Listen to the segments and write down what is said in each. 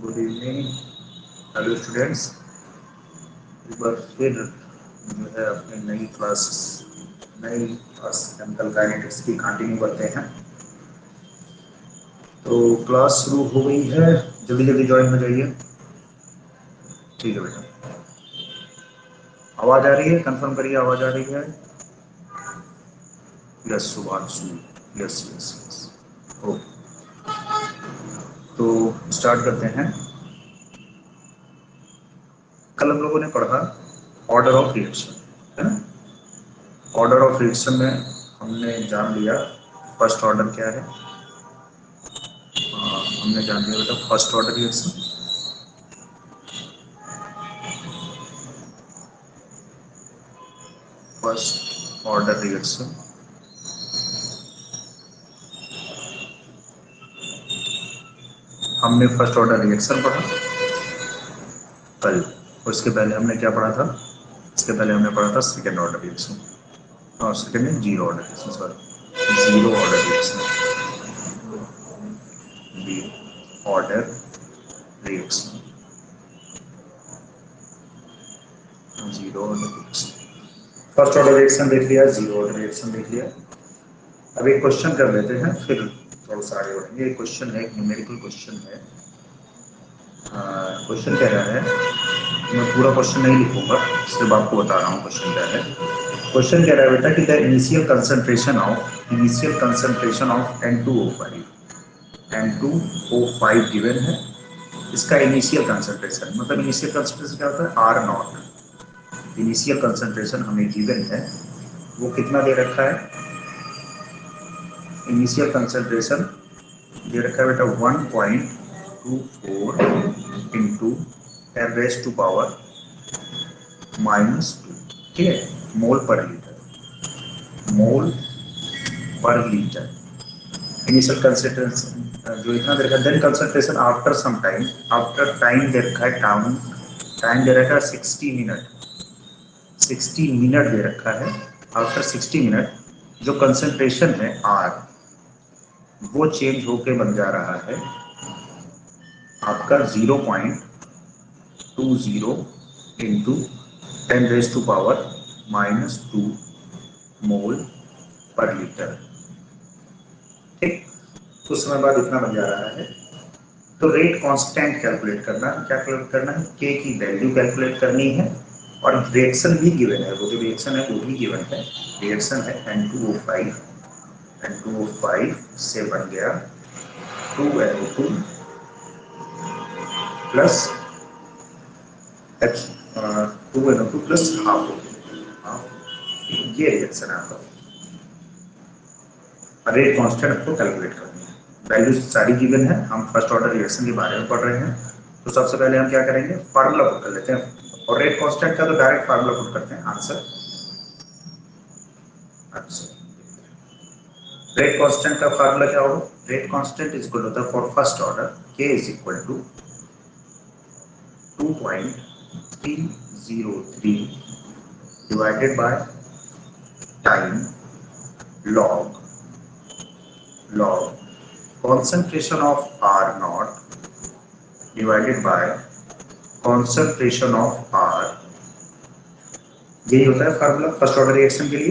Good evening hello students. एक बार फिर जो है अपनी नई क्लास केमिकल काइनेटिक्स की कंटिन्यू करते हैं। तो क्लास शुरू हो गई है, जल्दी जल्दी ज्वाइन हो जाइए। ठीक है बेटा, आवाज़ आ रही है? कंफर्म करिए आवाज़ आ रही है। Yes Subhash, yes yes yes. Okay, तो स्टार्ट करते हैं। कल हम लोगों ने पढ़ा ऑर्डर ऑफ रिएक्शन, है ना। ऑर्डर ऑफ रिएक्शन में हमने जान लिया फर्स्ट ऑर्डर क्या है। हमने जान लिया बेटा first order reaction. First order reaction हमने फर्स्ट ऑर्डर रिएक्शन पढ़ा कल। उसके पहले हमने क्या पढ़ा था? इसके पहले हमने पढ़ा था सेकेंड ऑर्डर रिएक्शन, और सेकेंड में zero order reaction, sorry zero order reaction, zero order reaction, zero order reaction. First order reaction देख लिया, जीरो ऑर्डर रिएक्शन देख लिया। अब एक क्वेश्चन कर लेते हैं, फिर थोड़ा सा आगे बढ़ेंगे। एक क्वेश्चन है, एक न्यूमेरिकल क्वेश्चन है। क्वेश्चन कह रहा है, मैं पूरा क्वेश्चन नहीं लिखूंगा, सिर्फ आपको बता रहा हूँ क्वेश्चन क्या है। क्वेश्चन कह रहा है बेटा कि the initial concentration of N2O5 N2O5 given है। इसका इनिशियल कंसंट्रेशन, मतलब इनिशियल कंसंट्रेशन क्या होता है? Or not. इनिशियल कंसंट्रेशन हमें गिवन है, वो कितना दे रखा है? इनिशियल कंसंट्रेशन दे रखा है बेटा 1.24 इंटू 10⁻⁻², ठीक है, मोल पर लीटर, मोल पर लीटर। इनिशियल कंसंट्रेशन जो इतना दे रखा है, then concentration after some time, after time दे रखा है, टाइम दे रखा है 60 मिनट, 60 मिनट दे रखा है। आफ्टर 60 मिनट जो कंसंट्रेशन है आर, वो चेंज होके बन जा रहा है आपका 0.20 इंटू 10⁻⁻² मोल पर लीटर। ठीक, कुछ समय बाद इतना बन जा रहा है। तो रेट कांस्टेंट कैलकुलेट करना है, क्या कैलकुलेट करना है? के की वैल्यू कैलकुलेट करनी है, और रिएक्शन भी गिवन है, वो जो रिएक्शन है वो भी गिवन है। रिएक्शन है N2O5 से बन गया 2NO2 plus 2NO2 plus half, ये रिएक्शन है आपका। रेट कांस्टेंट आपको कैलकुलेट करनी है, वैल्यू सारी गिवन है। हम फर्स्ट ऑर्डर रिएक्शन के बारे में पढ़ रहे हैं, तो सबसे पहले हम क्या करेंगे? फार्मूला पुट कर लेते हैं, और रेट कांस्टेंट का तो डायरेक्ट फार्मूला पुट करते हैं, आंसर। अच्छा, रेट कांस्टेंट का फार्मूला क्या होगा? Rate constant is equal to, for first order K is equal to 2.303 divided by time log concentration of R naught divided by concentration of R। यही होता है formula first order reaction के लिए।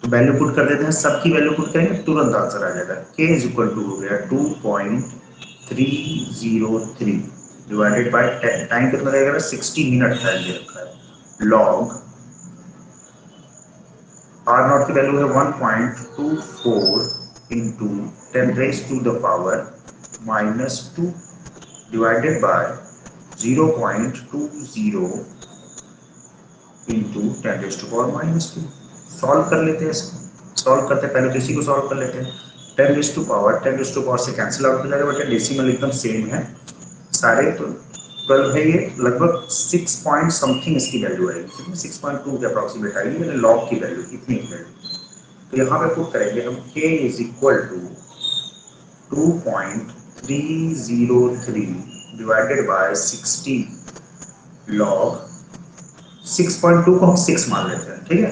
तो value put कर देते हैं, सबकी वैल्यू पुट करेंगे तुरंत आंसर आ जाएगा। K इज इक्वल टू हो गया 2.303 डिवाइडेड बाय टाइम कितना रहेगा? 60 मिनट टाइम दे रखा है। लॉग R नॉट की वैल्यू है 1.24 into 10⁻⁻² divided by 0.20 into 10⁻⁻²। Solve कर लेते हैं इसको, सॉल्व करते हैं, पहले तो इसी को सॉल्व कर लेते हैं। 10⁻⁻ से कैंसिल आउट हो जाएगा बेटा, डेसिमल एकदम सेम है सारे। तो 12 है, ये लगभग 6 पॉइंट समथिंग इसकी वैल्यू आएगी, 6.2 के अप्रॉक्सीमेट आएगी, मैंने लॉग की वैल्यू इतनी वैल्यू। तो यहाँ पे पुट करेंगे हम k is equal to 2.303 divided by 60 log 6.2 को हम 6 मान लेते हैं, ठीक है,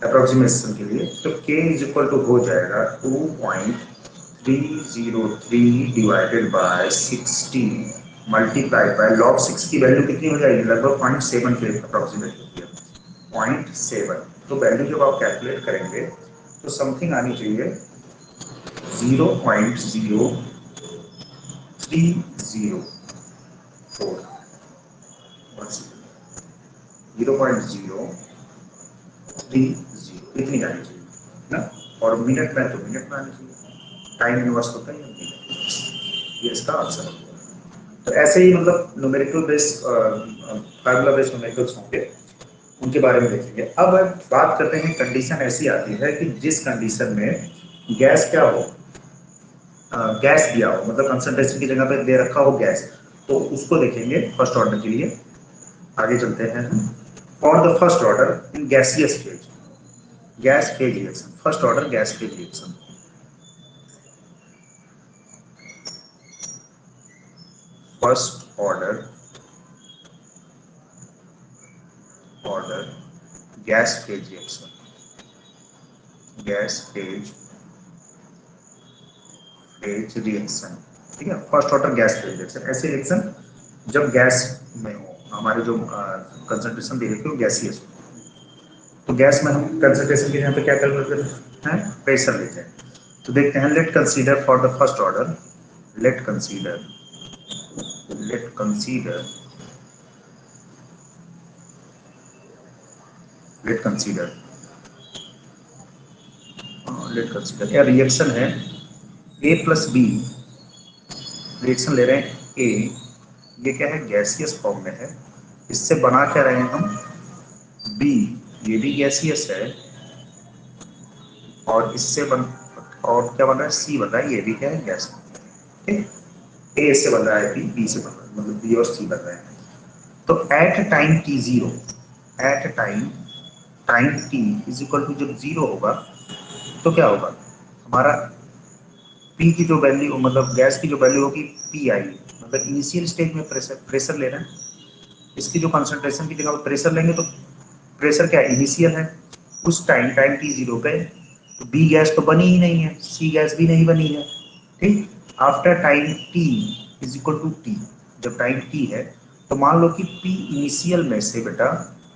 अप्रोक्सीमेशन के लिए। तो k इज इक्वल टू हो जाएगा 303 divided by 60 multiplied by log 6 की वैल्यू कितनी हो जाएगी, लगभग 0.7 के अप्रोक्सीमेट होती है, 0.7। तो वैल्यू जब आप कैलकुलेट करेंगे तो समथिंग आनी चाहिए 0.0304, 0.030 इतनी आनी चाहिए ना। और मिनट में तो मिनट में आनी चाहिए, टाइम इन्वेस्ट होता है मिनट, ये इसका आंसर है। तो ऐसे ही मतलब numerical base, formula based numericals होंगे, उनके बारे में देखेंगे। अब बात करते हैं, कंडीशन ऐसी आती है कि जिस कंडीशन में गैस क्या हो, गैस दिया हो, मतलब कंसंट्रेशन की जगह पे दे रखा हो गैस, तो उसको देखेंगे फर्स्ट ऑर्डर के लिए। आगे चलते हैं हम। For the first order in gaseous phase, gas phase reaction, first order gas phase reaction, first order gas phase reaction, gas phase reaction, ठीक है। First order gas phase reaction, ऐसे रिएक्शन जब गैस में हो, हमारे जो कंसंट्रेशन दे रखी हो गैसियस हो, तो गैस में हम कंसंट्रेशन के यहाँ पे क्या कैलकुलेट करते हैं, प्रेशर लेते हैं। तो देखते हैं, late consider for the first order, late consider late consider late consider late consider, या रिएक्शन है ए प्लस बी, रिएक्शन ले रहे हैं ए, ये क्या है, गैसियस फॉर्म में है। इससे बना क्या रहे हैं हम, बी, ये भी गैसियस है, और इससे बन, और क्या बन रहा है, सी बन रहा है, ये भी क्या है, गैस। ठीक, ए से बन रहा है, बी से बन रहा है, मतलब बी और सी बन रहे हैं। तो at time T zero, at time T is equal to, जब जीरो होगा तो क्या होगा, हमारा पी की जो वैल्यू, मतलब गैस की जो वैल्यू होगी पी आई, मतलब इनिशियल स्टेज में प्रेशर ले रहे हैं, इसकी जो कंसंट्रेशन की जगह पर प्रेशर लेंगे, तो प्रेशर क्या इनिशियल है, उस टाइम टी जीरो पे तो बी गैस तो बनी ही नहीं है, सी गैस भी नहीं बनी है। ठीक, after time T is equal to T, जब टाइम टी है तो मान लो कि पी इनिशियल में से बेटा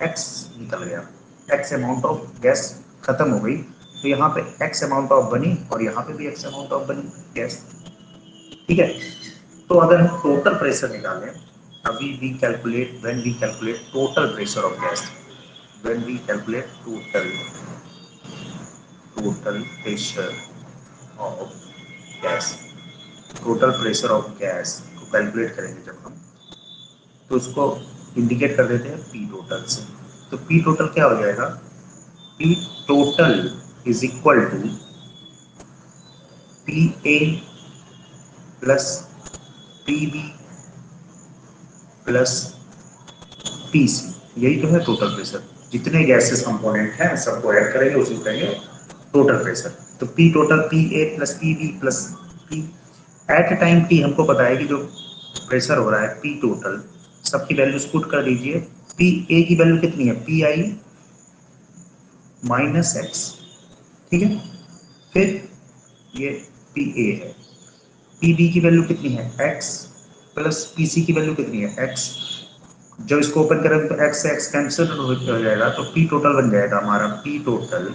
एक्स निकल गया, एक्स अमाउंट ऑफ गैस खत्म हो गई, तो यहाँ पे एक्स अमाउंट ऑफ बनी और यहाँ पे भी एक्स अमाउंट ऑफ बनी गैस। ठीक है, तो अगर हम टोटल प्रेशर निकालें, अभी we calculate, when we calculate total pressure of gas, when we calculate total pressure of gas, total pressure of gas को कैलकुलेट करेंगे जब हम, तो उसको इंडिकेट कर देते हैं पी टोटल से। तो पी टोटल क्या हो जाएगा, P total is equal to P A plus P B plus P C, यही तो है टोटल प्रेशर। जितने गैसेस कंपोनेंट हैं सबको ऐड करेंगे, उसी को कहेंगे टोटल प्रेशर। तो P total P A plus P B plus P, at time T हमको पता है कि जो प्रेशर हो रहा है पी टोटल, सबकी वैल्यूज पुट कर दीजिए। पी ए की वैल्यू कितनी है, पी आई माइनस एक्स, ठीक है। फिर ये पी ए है, पी बी की वैल्यू कितनी है, एक्स, प्लस पी सी की वैल्यू कितनी है, एक्स। जब इसको ओपन करेंगे तो एक्स से एक्स कैंसिल हो जाएगा, तो पी टोटल बन जाएगा हमारा, P total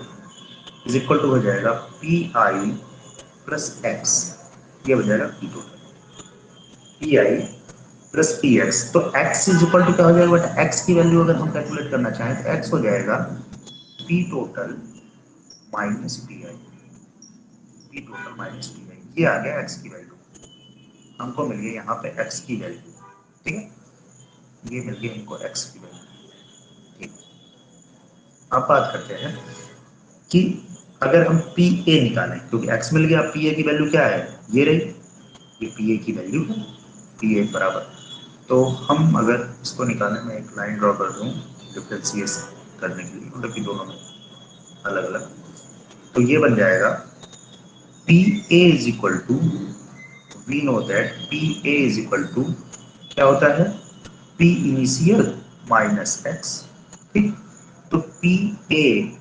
is equal to हो जाएगा पी आई प्लस एक्स, ये हो जाएगा P total, P I plus P X. तो एक्स इज इक्वल टू क्या हो जाएगा बेटा, एक्स की वैल्यू अगर हम कैलकुलेट करना चाहें तो एक्स हो जाएगा पी टोटल माइनस पी आई, पी टोटल माइनस पी आई, ये आ गया एक्स की वैल्यू, हमको मिल गई यहाँ पे एक्स की वैल्यू। ठीक है, ये मिल गई हमको एक्स की वैल्यू। ठीक, अब बात करते हैं कि अगर हम पी ए निकालें, क्योंकि एक्स मिल गया, पी ए की वैल्यू क्या है, ये रही, ये पी ए की वैल्यू है, पी ए बराबर। तो हम अगर इसको निकालें, मैं एक लाइन ड्रॉ कर दूं डिफरेंशिएशन करने के लिए, मतलब कि दोनों में अलग अलग, तो ये बन जाएगा P A is equal to, we know that P A is equal to क्या होता है, पी इनिशियल माइनस एक्स। ठीक, तो P A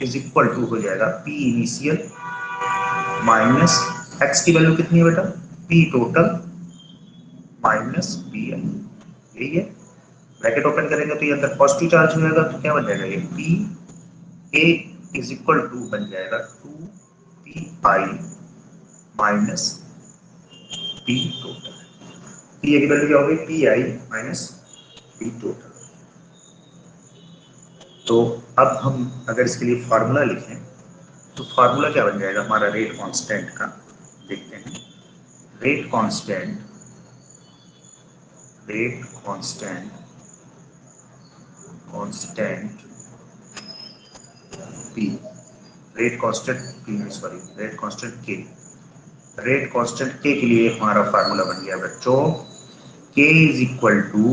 is equal to हो जाएगा पी इनिशियल माइनस एक्स की वैल्यू कितनी है बेटा, P total minus P I, यही है। ब्रैकेट ओपन करेंगे तो ये अंदर पॉजिटिव चार्ज हो जाएगा, तो क्या बन जाएगा, ये P A is equal to बन जाएगा 2 P I minus P total. P A की वैल्यू क्या होगी, P I minus P total. तो अब हम अगर इसके लिए फार्मूला लिखें तो फार्मूला क्या बन जाएगा हमारा रेट कांस्टेंट का, देखते हैं। Rate constant, rate constant, constant P, rate constant P में, सॉरी रेट कांस्टेंट के, रेट कांस्टेंट के लिए हमारा फार्मूला बन गया बच्चों, k is equal to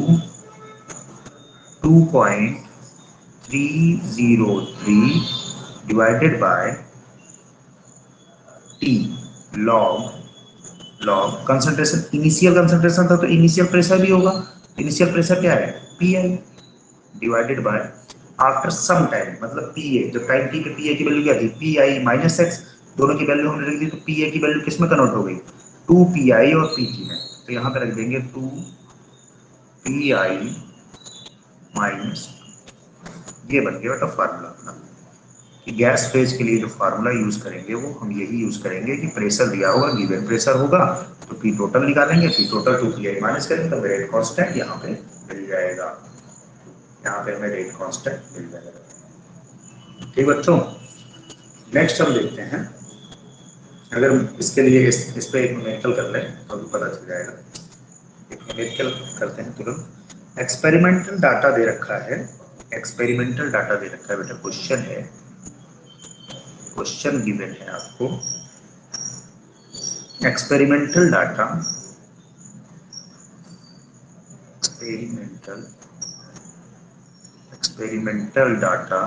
2.303 divided by T log concentration, initial concentration था तो इनिशियल प्रेशर भी होगा, इनिशियल प्रेशर क्या है, P I divided by after some time, मतलब पी ए, जब टाइम टी पे पी ए की वैल्यू क्या थी, पी आई माइनस एक्स, दोनों की वैल्यू हमने रख दी, तो पी ए की वैल्यू किस में कन्वर्ट हो गई, 2 पी आई और पी टी में, तो यहाँ पे रख देंगे 2 पी आई माइनस, ये बन गया बेटा फार्मूला अपना। कि गैस फेज के लिए जो फार्मूला यूज करेंगे वो हम यही यूज करेंगे कि प्रेशर दिया होगा, गिवन प्रेशर होगा तो पी टोटल निकालेंगे, P total 2 P I minus करेंगे तो रेट कांस्टेंट यहाँ पे मिल जाएगा, यहाँ पे हमें रेट कांस्टेंट मिल जाएगा। ठीक बच्चों, नेक्स्ट हम देखते हैं, अगर इसके लिए इस पे एक न्यूमेरिकल कर लें तो भी पता चल जाएगा। एक न्यूमेरिकल करते हैं तुरंत। एक्सपेरिमेंटल डाटा दे रखा है, एक्सपेरिमेंटल डाटा दे रखा है बेटा, क्वेश्चन है, क्वेश्चन गिवन है आपको, experimental data, experimental, experimental data,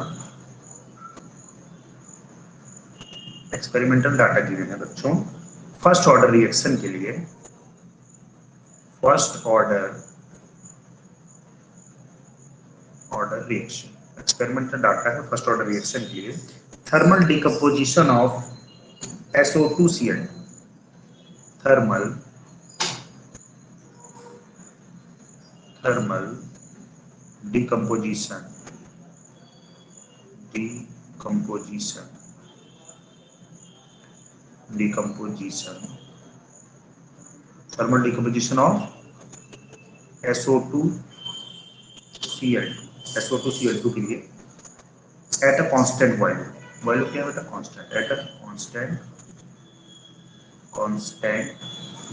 experimental data given है बच्चों, फर्स्ट ऑर्डर रिएक्शन के लिए, first order reaction, experimental data है फर्स्ट ऑर्डर रिएक्शन के लिए, thermal decomposition of SO2Cl, thermal, thermal decomposition, decomposition, decomposition, thermal decomposition of SO2Cl, SO2Cl2 के लिए at a constant volume, volume क्या है बेटा, constant, at a constant, constant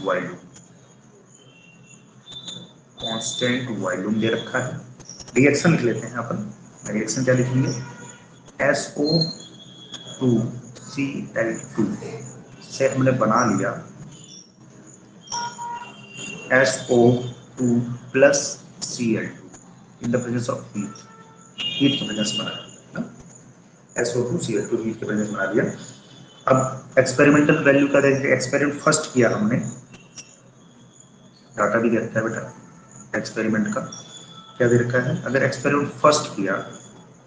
volume, constant volume दे रखा है। रिएक्शन लिख लेते हैं अपन, रिएक्शन क्या लिखेंगे, SO2Cl2 से हमने बना लिया SO2 plus Cl2 in the presence of heat, heat के प्रेजेंस बना दिया, SO2Cl2 हीट के प्रेजेंस बना दिया। अब एक्सपेरिमेंटल वैल्यू का देखें, एक्सपेरिमेंट फर्स्ट किया हमने, डाटा भी दे रखा है बेटा एक्सपेरिमेंट का, क्या दे रखा है, अगर एक्सपेरिमेंट फर्स्ट किया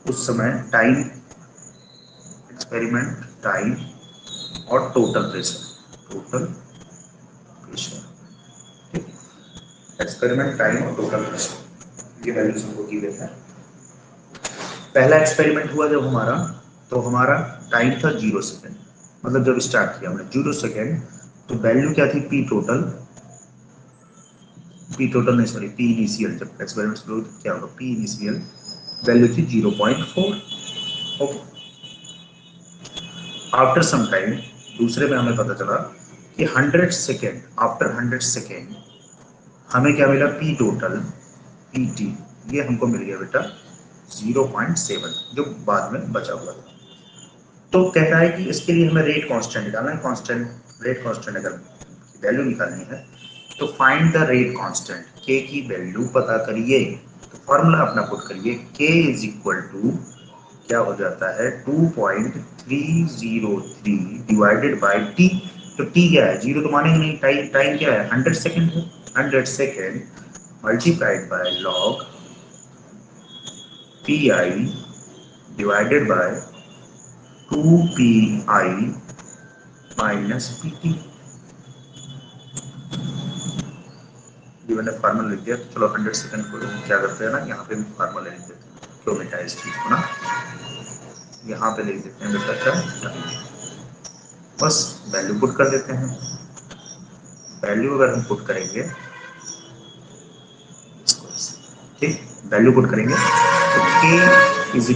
उस समय टाइम, एक्सपेरिमेंट टाइम और टोटल प्रेशर, टोटल प्रेशर, ठीक, एक्सपेरिमेंट टाइम और टोटल प्रेशर, ये वैल्यूज हमको दी गई है। पहला एक्सपेरिमेंट हुआ जब हमारा, तो हमारा टाइम था 0 सेकेंड, मतलब जब स्टार्ट किया हमने 0 सेकेंड, तो वैल्यू क्या थी, पी टोटल, पी टोटल नहीं सॉरी पी इनिशियल, जब एक्सपेरिमेंट शुरू क्या होगा, पी इनिशियल वैल्यू थी 0.4, ओके। आफ्टर सम टाइम दूसरे में हमें पता चला कि 100 सेकेंड, आफ्टर 100 सेकेंड हमें क्या मिला, पी टोटल, पी टी, ये हमको मिल गया बेटा 0.7, जो बाद में बचा हुआ था। तो कह रहा है कि इसके लिए हमें रेट कांस्टेंट निकालना है, कांस्टेंट, रेट कांस्टेंट अगर वैल्यू निकालनी है तो फाइंड द रेट कांस्टेंट, के की वैल्यू पता करिए, तो फॉर्मूला अपना पुट करिए, के इज इक्वल टू क्या हो जाता है, 2.303 डिवाइडेड बाय टी, तो टी क्या है, जीरो तो मानेंगे नहीं, टाइम, टाइम क्या है 100 सेकेंड है, 100 second multiplied by log P I divided bye 2 P I minus P T, मैंने फार्मूला लिख दिया, तो चलो 100 सेकेंड को क्या करते हैं ना, यहाँ पे भी फार्मूला लिख देते हैं, क्यों मिटा इस चीज़ को ना, यहाँ पे लिख देते हैं बेटा क्या टाइम, बस वैल्यू पुट कर देते हैं। वैल्यू अगर हम पुट करेंगे, ठीक, वैल्यू पुट करेंगे तो k इज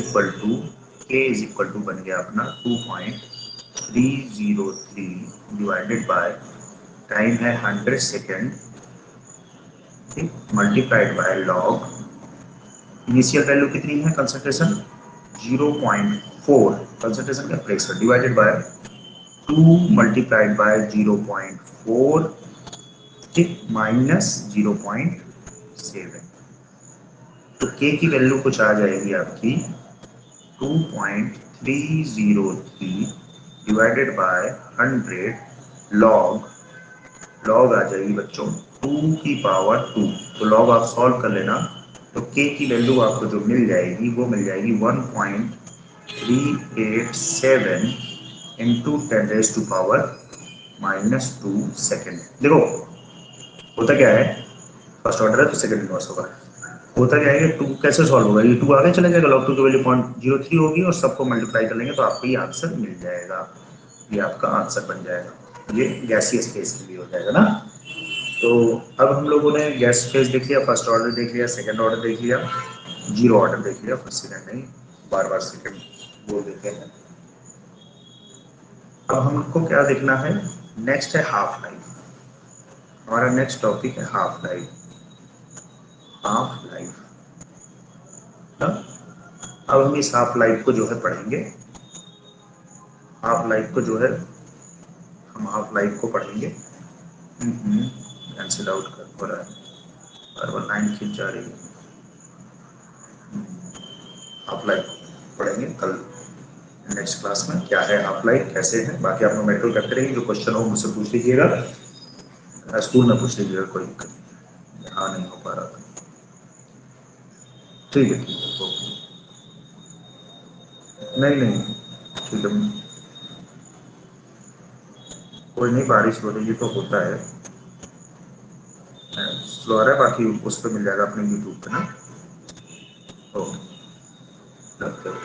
इक्वल टू बन गया अपना 2.303 डिवाइडेड बाय टाइम है 100 सेकेंड, ठीक, multiplied by log initial value कितनी है कंसंट्रेशन 0.4, कंसंट्रेशन का pressure divided by 2 multiplied by 0.4, ठीक, माइनस 0.7, तो k की वैल्यू कुछ आ जाएगी आपकी 2.303 डिवाइडेड बाय 100 लॉग, लॉग आ जाएगी बच्चों 2 की पावर 2, तो लॉग आप सॉल्व कर लेना, तो k की वैल्यू आपको जो मिल जाएगी वो मिल जाएगी 1.387 इंटू 10⁻⁻² सेकेंड। देखो होता क्या है, फर्स्ट ऑर्डर है तो सेकंड इनवर्स होगा, होता क्या है, टू कैसे सॉल्व होगा, ये टू आगे चले जाएगा, लॉग टू की वैल्यू 0.03 होगी और सबको मल्टीप्लाई कर लेंगे तो आपको ये आंसर मिल जाएगा, ये आपका आंसर बन जाएगा, ये गैसीय स्पेस के लिए हो जाएगा ना। तो अब हम लोगों ने गैस फेज देख लिया, फर्स्ट ऑर्डर देख लिया, सेकंड ऑर्डर देख लिया, जीरो ऑर्डर देख लिया, फर्स्ट सेकंड नहीं, बार बार सेकंड बोल देते हैं। अब हमको क्या देखना है, नेक्स्ट है हाफ लाइफ, हमारा नेक्स्ट टॉपिक है हाफ लाइफ, हाफ लाइफ। अब हम इस हाफ लाइफ को जो है पढ़ेंगे, हाफ लाइफ को जो है हम हाफ लाइफ को पढ़ेंगे, कैंसिल आउट कर हो रहा है, बार लाइन खींच जा रही है, हाफ लाइफ पढ़ेंगे कल नेक्स्ट क्लास में, क्या है हाफ लाइफ, कैसे है, बाकी आप लोग मेट्रो करते रहिए, जो क्वेश्चन हो मुझसे पूछ लीजिएगा, स्कूल में पूछ लीजिएगा, कोई दिक्कत नहीं, हाँ नहीं हो पा रहा था, ठीक है ओके, नहीं नहीं ठीक है, कोई नहीं, बारिश हो रही है तो होता है, स्लो आ रहा है, बाकी उस पर मिल जाएगा अपने यूट्यूब पे ना, ओके, लगते हो